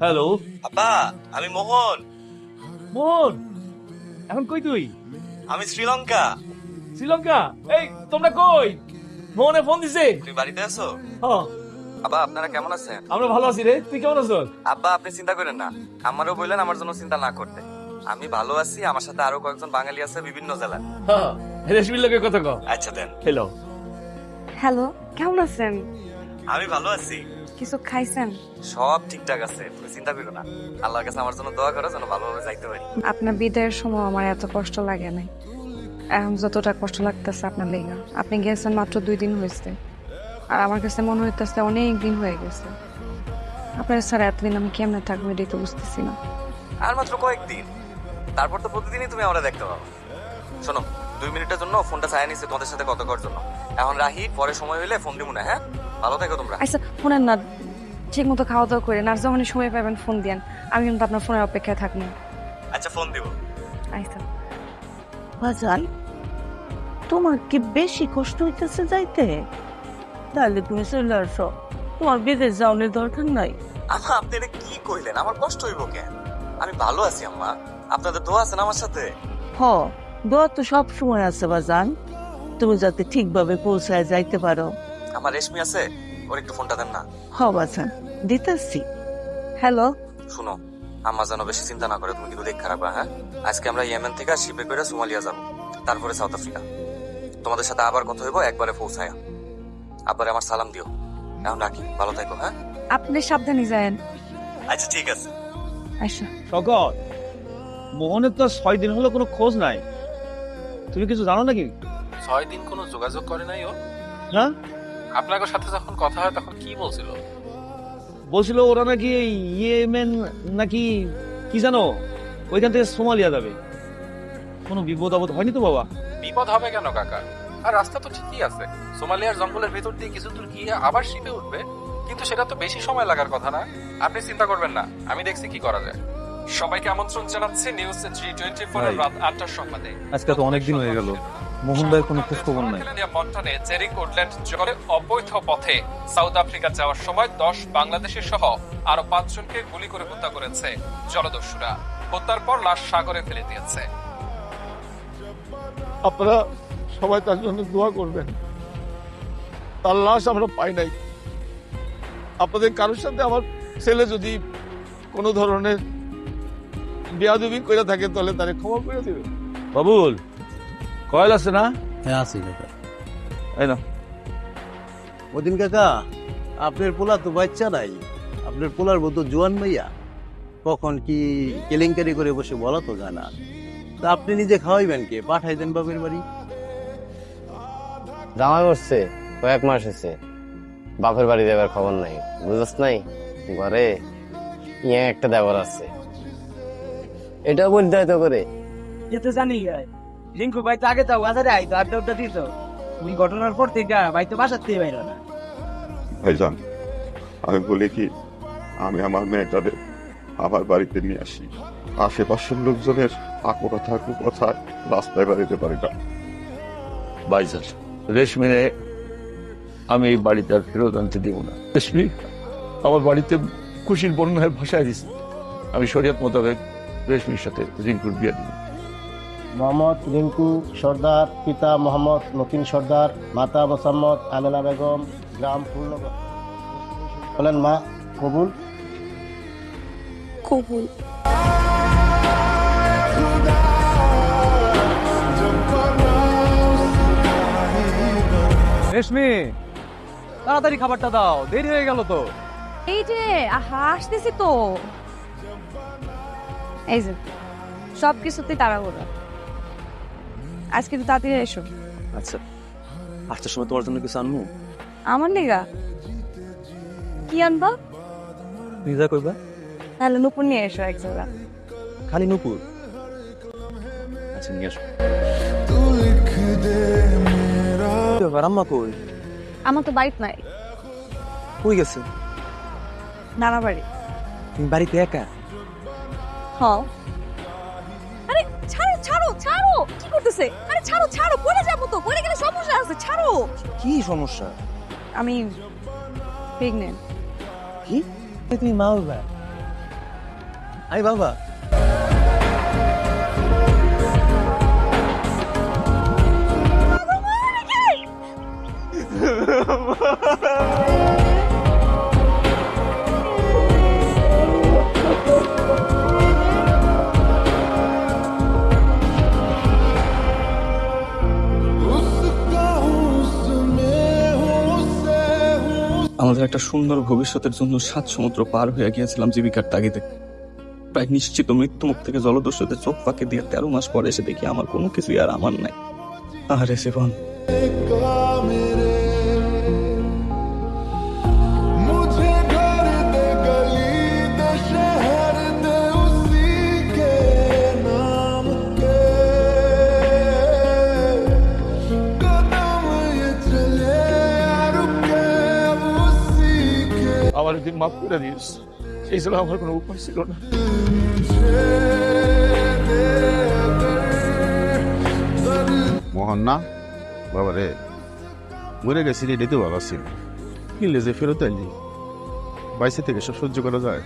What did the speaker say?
Hello আব্বা, আমি মোহন। মোহন, এখন কই তুই? আমি শ্রীলঙ্কা। শ্রীলঙ্কা? এই তোমরা কই? মোহনে ফোন দিছে। তুমি বাড়িতে আছো? হ্যাঁ, আব্বা, আপনারা কেমন আছেন? আমরা ভালো আছি রে, তুই কেমন আছো? আব্বা, আপনি চিন্তা করেন না। আমারও বললেন আমার জন্য চিন্তা না করতে। আমি ভালো আছি, আমার সাথে আরো কয়েকজন বাঙালি আছে বিভিন্ন জেলার। হ্যাঁ, রেশমির লোকের কথা কও। আচ্ছা দেন। হ্যালো, হ্যালো, কেমন আছেন? আমি ভালো আছি, কিছু খাইছেন? সব ঠিকঠাক আছে, তুমি চিন্তা করো না। আল্লাহর কাছে আমার জন্য দোয়া করো যেন ভালোভাবে যাইতে পারি। আপনার বিদায়ের সময় আমার এত কষ্ট লাগে নাই। এখন যতটা কষ্ট লাগতেছে আপনার লেগা। আপনি গেছেন মাত্র 2 দিন হয়েছে, আর আমার কাছে মনে হইতেছে অনেক দিন হয়ে গেছে। আপনার স্যার এতদিন আমি কেমনে থাকবো এটাই তো বুঝতেছি না। আর মাত্র কয়েকদিন, তারপর তো প্রতিদিনই তুমি আমরা দেখতে পাবো। শোনো, 2 মিনিটের জন্য ফোনটা চাই নিছে তোমাদের সাথে কথা করার জন্য। এখন রাহি, পরে সময় হইলে ফোন দিব না। হ্যাঁ, ভালো থেকো তোমরা। আচ্ছা ফোনের না, ঠিক মতো খাওয়া দাওয়া করেন, আর যখনই সময় পাবেন ফোন দিয়েন। আমি কিন্তু আপনার ফোনের অপেক্ষায় থাকবো। আচ্ছা, ফোন দিব। আচ্ছা। বাজান, তোমার কি বেশি কষ্ট হইতেছে যাইতে? তাহলে তুমি চলে আসো, তোমার বিদেশ যাওয়ার দরকার নাই। আম্মা, আপনি এটা কি কইলেন? আমার কষ্ট হইব কেন? আমি ভালো আছি আম্মা, আপনাদের দোয়া আছেন আমার সাথে। হ, দোয়া তো সব সময় আছে বাজান, তুমি যাতে ঠিকভাবে পৌঁছায় যাইতে পারো। আমার রেশমি আছে, ওর একটু ফোনটা দেন না। হ বাজান, দিতেছি। হ্যালো, শুনো, আম্মা যেন বেশি চিন্তা না করে, তুমি কিন্তু দেখ খারাপ। হ্যাঁ, আজকে আমরা ইয়েমেন থেকে শিপে করে সোমালিয়া যাব, তারপরে সাউথ আফ্রিকা। তোমাদের সাথে আবার কথা হইব একবারে পৌঁছায়া। আবার আমার সালাম দিও। এখন রাখি, ভালো থাকো। হ্যাঁ, আপনি সাবধানে যায়েন। আচ্ছা ঠিক আছে। আচ্ছা। শকত, মোহনের তো 6 দিন হলো কোনো খোঁজ নাই। তুমি কিছু জানো নাকি? 6 দিন কোনো যোগাযোগ করে নাই ও? হ্যাঁ, আপনাদের সাথে যখন কথা হয় তখন কি বলছিল? বলছিল ওরা নাকি ইয়েমেন নাকি কি জানো, ওইখান থেকে সোমালিয়া যাবে। কোনো বিপদ আপদ হয়নি তো বাবা? বিপদ হবে কেন কাকা? আর রাস্তা তো ঠিকই আছে, সোমালিয়ার জঙ্গলের ভেতর দিয়ে কিছু দূর গিয়ে আবার শিপে উঠবে। কিন্তু সেটা তো বেশি সময় লাগার কথা না। আপনি চিন্তা করবেন না, আমি দেখছি কি করা যায়। সবাইকে আমন্ত্রণ জানাচ্ছি নিউজ G24 এর রাত 8টার সংবাদে। আজকে তো অনেক দিন হয়ে গেল, মোহন ভাইয়ের কোনো খোঁজ খবর নাই। মন্টনে জেরিক উডল্যান্ড জলে অবৈধ পথে সাউথ আফ্রিকা যাওয়ার সময় 10 বাংলাদেশের সহ আরো 5 জনকে গুলি করে হত্যা করেছে জলদস্যুরা। হত্যার পর লাশ সাগরে ফেলে দিয়েছে। আপনারা সবাই তার জন্য দোয়া করবেন। তার লাশ আমরা পাই নাই। আপনাদের কারোর সাথে আমার ছেলে যদি কোনো ধরনের বেয়াদবি করে থাকে তাহলে তারে ক্ষমা করে দিবেন। বাবুল, কয়েল আছে না? হ্যাঁ আছি কাকা। এই না, মতিন কাকা, আপনার পোলা তো বাচ্চা নাই, আপনার পোলার মতো জোয়ান মাইয়া কখন কি কেলেঙ্কারি করে বসে বলা তো যায় না। তা আপনি নিজে খাওয়াইবেন কে? পাঠাই দেন বাপের বাড়ি। জামাই বসছে, কয়েক মাস হয়েছে, বাপের বাড়ি দেবার খবর নাই। বুঝছ নাই, ঘরে ইয়ে একটা দেবর আছে, এটাও বলতে হয়তো করে। যেতে জানি রিঙ্কু ভাই তো আগে তো বাজারে আইতো, আড্ডা দিত। ওই ঘটনার পর থেকে ভাই তো বাসার থেকে বাইর না। ভাইজান, আমি বলি কি, আমি আমার মেয়েটাদের আমার বাড়িতে নিয়ে আসি। আশেপাশের লোকজনের আকথা কুকথায় রাস্তায় বাড়িতে পারি না। ভাইজান, রেশমিনে আমি এই বাড়িতে আর ফেরত আনতে দিব না। রেশমি আমার বাড়িতে খুশির বন্যায় ভাষায় দিচ্ছে। আমি শরীয়ত মোতাবেক রেশমির সাথে রিঙ্কুর বিয়ে দিব। মোহাম্মদ রিঙ্কু সর্দার, পিতা মোহাম্মদ মকিন সর্দার, মাতা মোসাম্মদ আমেনা বেগম, গ্রাম পূর্ণগঞ্জ। বলেন মা, কবুল। কবুল। রেশমি, তাড়াতাড়ি খাবারটা দাও, দেরি হয়ে গেল তো। এই যে আসতেছি তো। এই যে সব কিছুতেই তাড়াহুড়া। আজকে তো তাড়াতাড়ি এসো। আচ্ছা, 8টার সময় তোমার জন্য কিছু আনবো? আমার লেগা কি আনবা? নিজা কইবা? তাহলে নুপুর নিয়ে এসো এক জোড়া। খালি নুপুর? আচ্ছা, নিয়ে আসো। আম্মা কই? আমার তো বাড়িতে নাই। কই গেছে? নানা বাড়ি। তুমি বাড়িতে একা? হ্যাঁ। আরে ছাড়ো ছাড়ো ছাড়ো, কি করতেছে? আরে ছাড়ো ছাড়ো, পড়ে যাবো তো, পড়ে গেলে সমস্যা আছে, ছাড়ো। কি সমস্যা? আমি প্রেগন্যান্ট। কি? তুমি মা হইবা? আই বাবা। আমাদের একটা সুন্দর ভবিষ্যতের জন্য 7 সমুদ্র পার হয়ে গিয়েছিলাম জীবিকার তাগিদে। প্রায় নিশ্চিত মৃত্যুমুখ থেকে জলদস্যুতে চোখ ফাঁকে দিয়ে 13 মাস পরে এসে দেখি আমার কোনো কিছুই আর আমার নাই। আরে জীবন, আমার দিন মাফ করে দিস, এই ছিল আমার কোনো উপায় ছিল না। মোহন না বাবা রে, মরে গেছি রে, তো ভালো ছিল। কিনলে যে ফেরত আইলি, বাইসে থেকে সব সহ্য করা যায়।